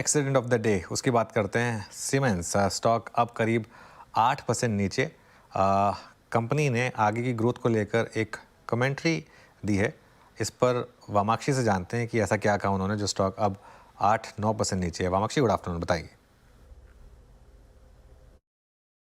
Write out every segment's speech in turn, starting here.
Accident of the day उसकी बात करते हैं। सीमेंस स्टॉक अब करीब 8% नीचे। कंपनी ने आगे की ग्रोथ को लेकर एक कमेंट्री दी है। इस पर वामाक्षी से जानते हैं कि ऐसा क्या कहा उन्होंने जो स्टॉक अब 8-9% नीचे है। वामाक्षी, गुड आफ्टरनून, बताइए।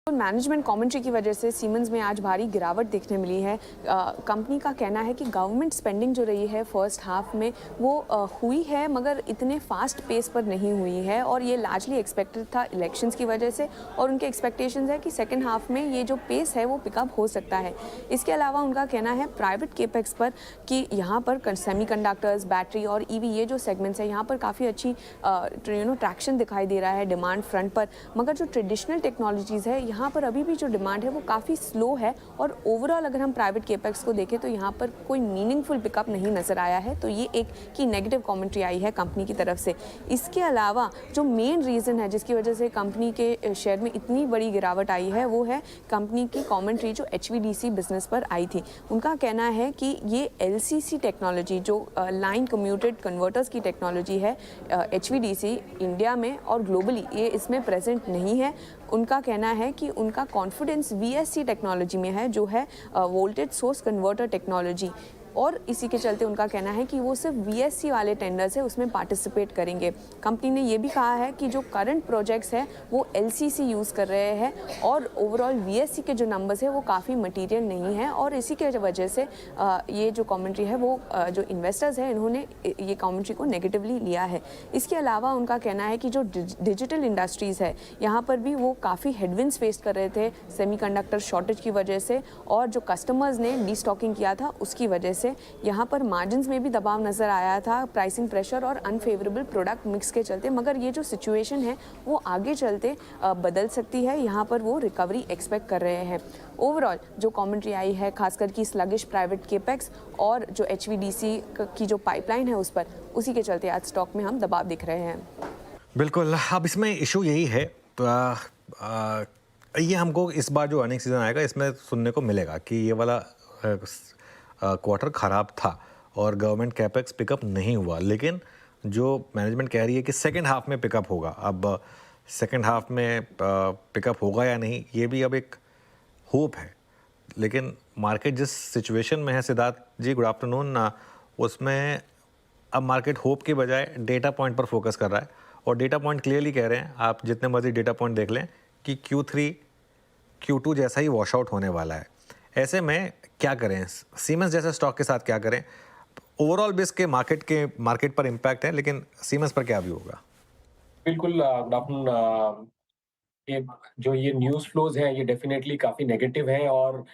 मैनेजमेंट कमेंट्री की वजह से सीमेंस में आज भारी गिरावट देखने मिली है। कंपनी का कहना है कि गवर्नमेंट स्पेंडिंग जो रही है फर्स्ट हाफ में वो हुई है, मगर इतने फास्ट पेस पर नहीं हुई है और ये लार्जली एक्सपेक्टेड था इलेक्शंस की वजह से। और उनके एक्सपेक्टेशंस है कि सेकेंड हाफ में ये जो पेस है वो पिकअप हो सकता है। इसके अलावा उनका कहना है प्राइवेट केपेक्स पर कि यहाँ पर सेमीकंडक्टर्स, बैटरी और ईवी ये जो सेगमेंट्स है यहाँ पर काफ़ी अच्छी ट्रैक्शन दिखाई दे रहा है डिमांड फ्रंट पर। मगर जो ट्रेडिशनल टेक्नोलॉजीज़ है यहाँ पर अभी भी जो डिमांड है वो काफ़ी स्लो है और ओवरऑल अगर हम प्राइवेट केपेक्स को देखें तो यहाँ पर कोई मीनिंगफुल पिकअप नहीं नज़र आया है। तो ये एक की नेगेटिव कमेंट्री आई है कंपनी की तरफ से। इसके अलावा जो मेन रीज़न है जिसकी वजह से कंपनी के शेयर में इतनी बड़ी गिरावट आई है वो है कंपनी की कमेंट्री जो HVDC बिजनेस पर आई थी। उनका कहना है कि ये LCC टेक्नोलॉजी जो लाइन कम्यूटेड कन्वर्टर्स की टेक्नोलॉजी है, HVDC इंडिया में और ग्लोबली ये इसमें प्रेजेंट नहीं है। उनका कहना है कि उनका कॉन्फिडेंस VSC टेक्नोलॉजी में है जो है वोल्टेज सोर्स कन्वर्टर टेक्नोलॉजी, और इसी के चलते उनका कहना है कि वो सिर्फ VSC वाले टेंडर्स है उसमें पार्टिसिपेट करेंगे। कंपनी ने ये भी कहा है कि जो करंट प्रोजेक्ट्स है वो LCC यूज़ कर रहे हैं और ओवरऑल VSC के जो नंबर्स है वो काफ़ी मटीरियल नहीं है और इसी के वजह से ये जो कमेंट्री है वो जो इन्वेस्टर्स हैं इन्होंने ये कमेंट्री को नेगेटिवली लिया है। इसके अलावा उनका कहना है कि जो डिजिटल इंडस्ट्रीज़ है यहाँ पर भी वो काफ़ी हेडविंड्स फेस कर रहे थे सेमीकंडक्टर शॉर्टेज की वजह से, और जो कस्टमर्स ने डीस्टॉकिंग किया था उसकी वजह से यहाँ पर मार्जिन्स में भी दबाव नजर आया था, प्राइसिंग प्रेशर और अनफेवरेबल प्रोडक्ट मिक्स के चलते। मगर ये जो सिचुएशन है वो आगे चलते बदल सकती है, यहाँ पर वो रिकवरी एक्सपेक्ट कर रहे हैं। ओवरऑल जो कमेंट्री आई है खासकर की स्लगिश प्राइवेट केपेक्स और जो HVDC की जो पाइपलाइन है उस पर, उसी के चलते आज स्टॉक में हम दबाव दिख रहे हैं। बिल्कुल, अब इसमें इशू यही है तो ये हमको इस बार जो अर्निंग सीजन आएगा इसमें सुनने को मिलेगा कि ये वाला क्वार्टर ख़राब था और गवर्नमेंट कैपेक्स पिकअप नहीं हुआ, लेकिन जो मैनेजमेंट कह रही है कि सेकेंड हाफ में पिकअप होगा। अब सेकेंड हाफ में पिकअप होगा या नहीं ये भी अब एक होप है, लेकिन मार्केट जिस सिचुएशन में है, सिद्धार्थ जी गुड आफ्टरनून, उसमें अब मार्केट होप के बजाय डेटा पॉइंट पर फोकस कर रहा है और डेटा पॉइंट क्लियरली कह रहे हैं, आप जितने मर्जी डेटा पॉइंट देख लें कि Q3 Q2 जैसा ही वॉश आउट होने वाला है। ऐसे में क्या करें, सीमेंस जैसे स्टॉक के साथ क्या करें? ओवरऑल बेस के मार्केट पर इम्पैक्ट है, लेकिन सीमेंस पर क्या व्यू होगा? बिल्कुल गुड आफ्टरनून। ये जो ये न्यूज़ फ्लोज़ हैं ये डेफ़िनेटली काफ़ी नेगेटिव हैं और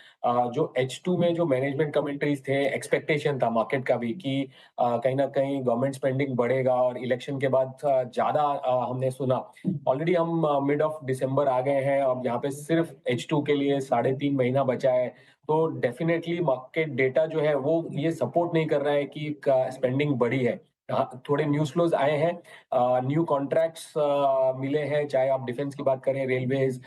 जो H2 में जो मैनेजमेंट कमेंटरीज़ थे, एक्सपेक्टेशन था मार्केट का भी कि कहीं न कहीं गवर्नमेंट स्पेंडिंग बढ़ेगा और इलेक्शन के बाद ज़्यादा हमने सुना। ऑलरेडी हम मिड ऑफ दिसंबर आ गए हैं, अब यहाँ पे सिर्फ़ H2 के लिए 3.5 महीना बचा है। तो डेफ़िनेटली मार्केट डेटा जो है वो ये सपोर्ट नहीं कर रहा है कि क स्पेंडिंग बढ़ी है। थोड़े न्यूज़ फ्लोज़ आए हैं, न्यू कॉन्ट्रैक्ट्स मिले हैं, चाहे आप डिफेंस की बात करें, रेलवेज,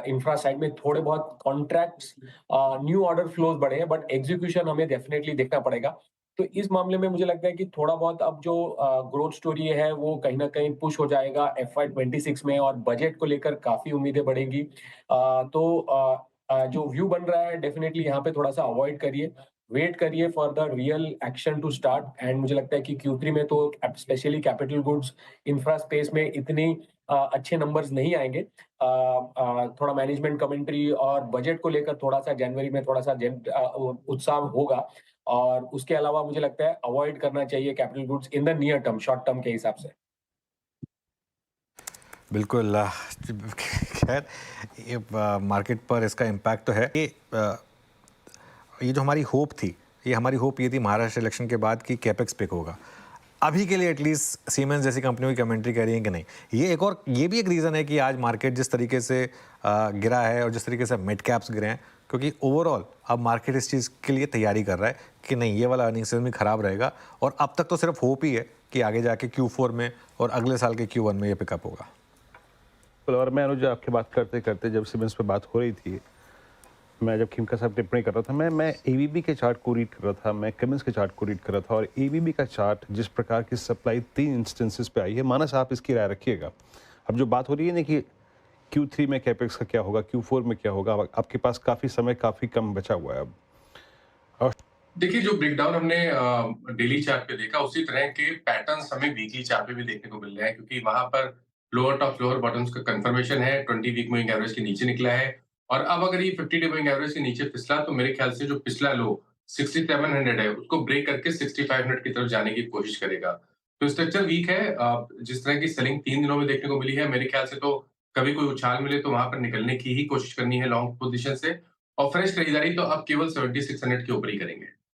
इंफ्रा साइड में थोड़े बहुत कॉन्ट्रैक्ट्स, न्यू ऑर्डर फ्लोज बढ़े हैं, बट एग्जीक्यूशन हमें डेफिनेटली देखना पड़ेगा। तो इस मामले में मुझे लगता है कि थोड़ा बहुत अब जो ग्रोथ स्टोरी है वो कहीं ना कहीं पुश हो जाएगा FY26 में और बजट को लेकर काफी उम्मीदें बढ़ेंगी। जो व्यू बन रहा है डेफिनेटली यहाँ पे थोड़ा सा अवॉइड करिए, वेट करिए for the real action to start. And मुझे लगता है कि Q3 में तो specially capital goods, infra space में इतने अच्छे नंबर्स नहीं आएंगे। थोड़ा मैनेजमेंट कमेंट्री और बजट को लेकर थोड़ा सा जनवरी में थोड़ा सा उत्साह होगा और उसके अलावा मुझे लगता है अवॉइड करना चाहिए capital goods in the near term, short term के हिसाब से। बिल्कुल, खैर ये मार्केट पर इसका इम्पैक्ट तो है। ये जो हमारी होप थी, ये थी महाराष्ट्र इलेक्शन के बाद कि कैपेक्स पिक होगा। अभी के लिए एटलीस्ट सीमेंस जैसी कंपनियों की कमेंट्री कह रही है कि नहीं। ये भी एक रीज़न है कि आज मार्केट जिस तरीके से गिरा है और जिस तरीके से मिड कैप्स गिरे हैं, क्योंकि ओवरऑल अब मार्केट इस चीज़ के लिए तैयारी कर रहा है कि नहीं, ये वाला अर्निंग सीजन भी ख़राब रहेगा और अब तक तो सिर्फ होप ही है कि आगे जाके Q4 में और अगले साल के Q1 में ये पिकअप होगा। और मैं अनुज आपकी बात करते करते जब सीमेंस पे बात हो रही थी मैं जब खिमका साहब टिप्पणी कर रहा था, मैं एवीबी के चार्ट को रीड कर रहा था, मैं कमिंस के चार्ट को रीड कर रहा था, और एवीबी का चार्ट जिस प्रकार की सप्लाई 3 इंस्टेंसेस पे आई है, मानस आप इसकी राय रखिएगा। अब जो बात हो रही है ना कि Q3 में कैपेक्स का क्या होगा, Q4 में क्या होगा, आपके पास काफ़ी समय काफ़ी कम बचा हुआ है अब। और देखिए, जो ब्रेकडाउन हमने डेली चार्ट पे देखा, उसी तरह के पैटर्न्स हमें वीकली चार्ट पे भी देखने को मिल रहे हैं, क्योंकि वहां पर लोअर टॉप लोअर बॉटम्स का कंफर्मेशन है, 20 वीक मूविंग एवरेज के नीचे निकला है। और अब अगर ये 50 डे मूविंग एवरेज के नीचे फिसला, तो मेरे ख्याल से जो पिछला लो 6700 है, उसको ब्रेक करके 6500 की तरफ जाने की कोशिश करेगा। तो स्ट्रक्चर वीक है। जिस तरह की सेलिंग 3 दिनों में देखने को मिली है, मेरे ख्याल से तो कभी कोई उछाल मिले तो वहां पर निकलने की ही कोशिश करनी है लॉन्ग पोजिशन से। और फ्रेश खरीदारी तो अब केवल 7600 के ऊपर ही करेंगे।